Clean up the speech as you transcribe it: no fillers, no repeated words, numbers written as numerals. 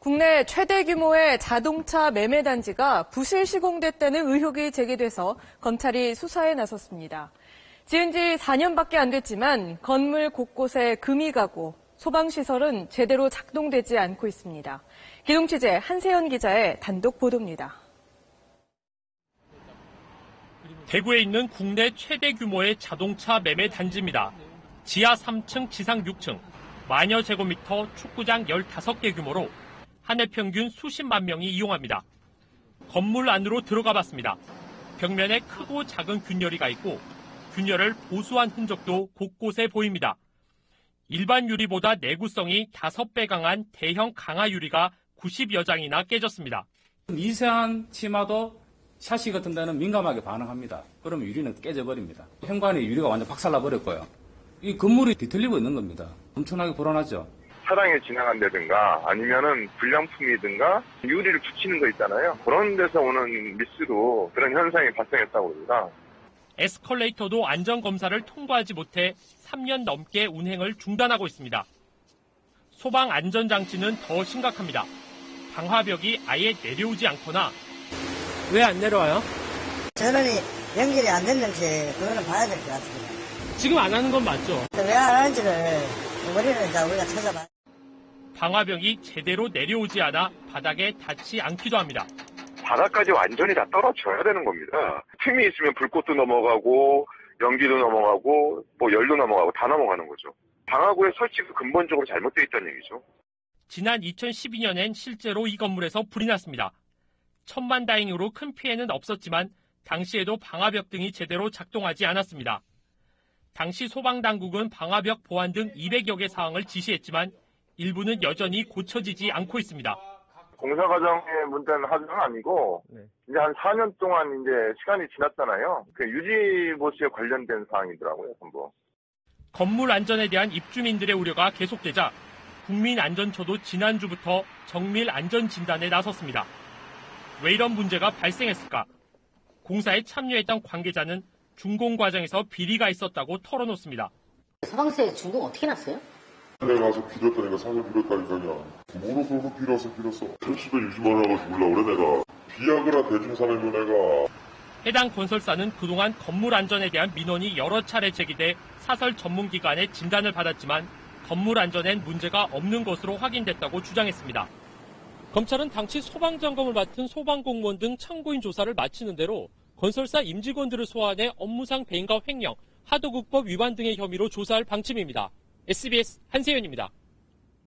국내 최대 규모의 자동차 매매 단지가 부실 시공됐다는 의혹이 제기돼서 검찰이 수사에 나섰습니다. 지은 지 4년밖에 안 됐지만 건물 곳곳에 금이 가고 소방시설은 제대로 작동되지 않고 있습니다. 기동 취재 한세연 기자의 단독 보도입니다. 대구에 있는 국내 최대 규모의 자동차 매매 단지입니다. 지하 3층, 지상 6층, 만여 제곱미터 축구장 15개 규모로 한 해 평균 수십만 명이 이용합니다. 건물 안으로 들어가 봤습니다. 벽면에 크고 작은 균열이 가 있고 균열을 보수한 흔적도 곳곳에 보입니다. 일반 유리보다 내구성이 5배 강한 대형 강화 유리가 90여 장이나 깨졌습니다. 미세한 치마도 샤시 같은 데는 민감하게 반응합니다. 그러면 유리는 깨져버립니다. 현관에 유리가 완전 박살나버렸고요. 이 건물이 뒤틀리고 있는 겁니다. 엄청나게 불안하죠. 차량이 지나간다든가 아니면은 불량품이든가 유리를 붙이는 거 있잖아요. 그런 데서 오는 미스로 그런 현상이 발생했다고 합니다. 에스컬레이터도 안전검사를 통과하지 못해 3년 넘게 운행을 중단하고 있습니다. 소방 안전장치는 더 심각합니다. 방화벽이 아예 내려오지 않거나 왜 안 내려와요? 전원이 연결이 안 됐는지 그거는 봐야 될 것 같습니다. 지금 안 하는 건 맞죠? 왜 안 하는지를 우리는 이제 우리가 찾아봐야. 방화벽이 제대로 내려오지 않아 바닥에 닿지 않기도 합니다. 바닥까지 완전히 다 떨어져야 되는 겁니다. 틈이 있으면 불꽃도 넘어가고 연기도 넘어가고 열도 넘어가고 다 넘어가는 거죠. 방화구의 설치가 근본적으로 잘못되어 있다는 얘기죠. 지난 2012년엔 실제로 이 건물에서 불이 났습니다. 천만다행으로 큰 피해는 없었지만 당시에도 방화벽 등이 제대로 작동하지 않았습니다. 당시 소방당국은 방화벽 보완 등 200여 개 사항을 지시했지만 일부는 여전히 고쳐지지 않고 있습니다. 공사 과정의 문제는 하자는 아니고 이제 한 4년 동안 이제 시간이 지났잖아요. 그 유지 보수에 관련된 사항이더라고요, 전부. 건물 안전에 대한 입주민들의 우려가 계속되자 국민안전처도 지난주부터 정밀 안전 진단에 나섰습니다. 왜 이런 문제가 발생했을까? 공사에 참여했던 관계자는 준공 과정에서 비리가 있었다고 털어놓습니다. 소방서에 준공 어떻게 났어요? 내가 가서 빌렸다니까 사서 빌렸다니까요. 뭐로 그러고 빌었어. 30에 60만 원 하고 주려고 그래 내가. 비아그라 대중산업위원회가. 해당 건설사는 그동안 건물 안전에 대한 민원이 여러 차례 제기돼 사설 전문기관의 진단을 받았지만 건물 안전엔 문제가 없는 것으로 확인됐다고 주장했습니다. 검찰은 당시 소방점검을 맡은 소방공무원 등 참고인 조사를 마치는 대로 건설사 임직원들을 소환해 업무상 배임과 횡령, 하도급법 위반 등의 혐의로 조사할 방침입니다. SBS 한세연입니다.